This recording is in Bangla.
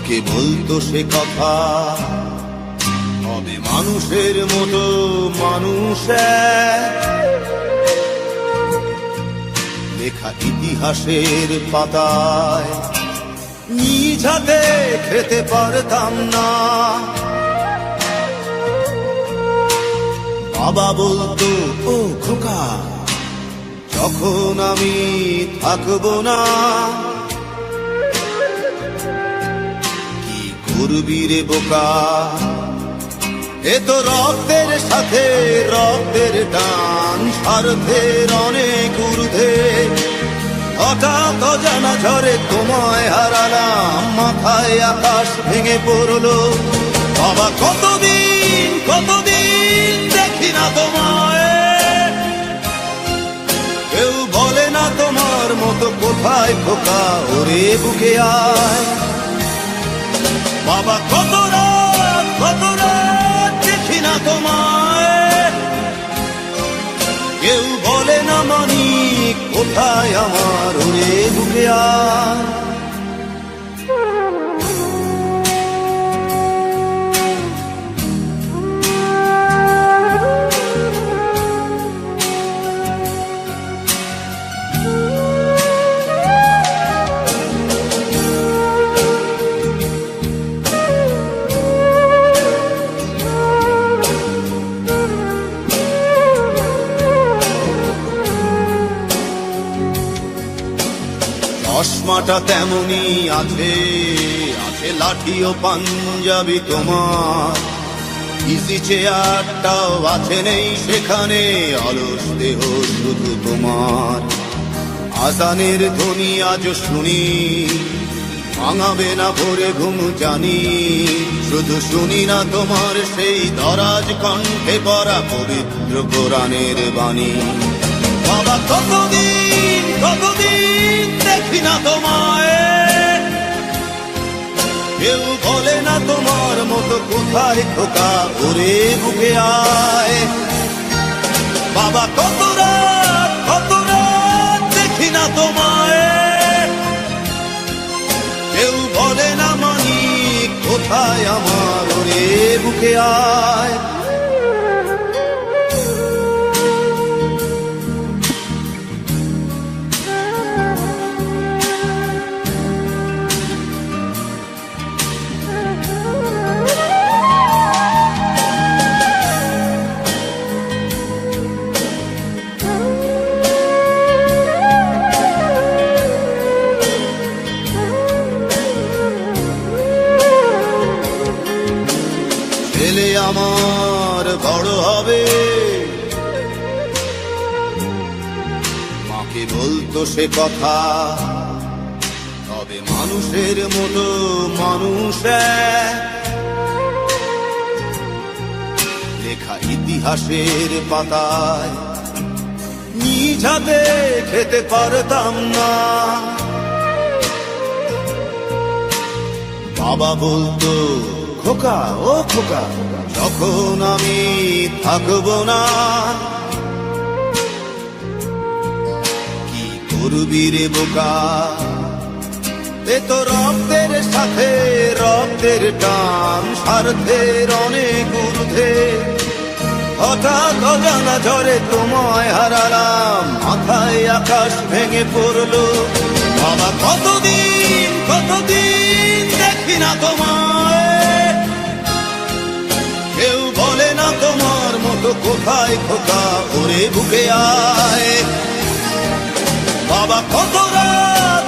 মাকে বলতো সে কথা, হবে মানুষের মতো মানুষ লেখা ইতিহাসের পাতায় নিজ হাতে খেতে পারতাম না। বাবা বলতো, ও খোকা, যখন আমি থাকবো না, কি করবি রে বোকা, এ তো রক্তের সাথে রক্তের টান, স্বার্থের অনেক ঊর্ধ্বে। হঠাৎ অজানা ঝড়ে তোমায় হারালাম, মাথায় আকাশ ভেঙে পড়লো। বাবা কতদিন কতদিন দেখি না তোমায়, কেউ বলে না তোমার মতো কোথায় খোকা, ওরে বুকে আয়। বাবা কত রাত দেখি না তোমায়, কেউ বলে না মানি কোথায় আমার, ওরে বুকে আয়। চশমাটা তেমনি আছে, আছে লাঠি ও পাঞ্জাবি তোমার, ইজি চেয়ারটাও আছে নেই সেখানে, অলস দেহ শুধু তোমার। আজানের ধ্বনি আজ শুনি, ভাঙাবে না ভোরে ঘুম জানি, শুধু শুনি না তোমার সেই দরাজ কণ্ঠে পড়া পবিত্র কোরআনের বাণী। বাবা কতদিন কতদিন দেখি না তোমায়, কেউ বলে না তোমার মতো কোথায় খোকা, ওরে বুকে আয়। বাবা কত রাত দেখি না তোমায়, কেউ বলে না মানি কোথায় আমার, ওরে বুকে আয়। ছেলে আমার বড় হবে, মাকে বলতো সে কথা, তবে মানুষের মতো মানুষ লেখা ইতিহাসের পাতায় নিজ হাতে খেতে পারতাম না। বাবা বলতো, খোকা ও খোকা, যখন আমি থাকবো না, কি করবি রে বোকা, এ তো রক্তের সাথে রক্তের টান, স্বার্থের অনেক ঊর্ধ্বে। হঠাৎ অজানা ঝড়ে তোমায় হারালাম, মাথায় আকাশ ভেঙে পড়লো। বাবা কতদিন কতদিন দেখি না তোমায়, কেউ বলে না তোমার মতো কোথায় খোকা, ওরে বুকে আয়। বাবা কত রাত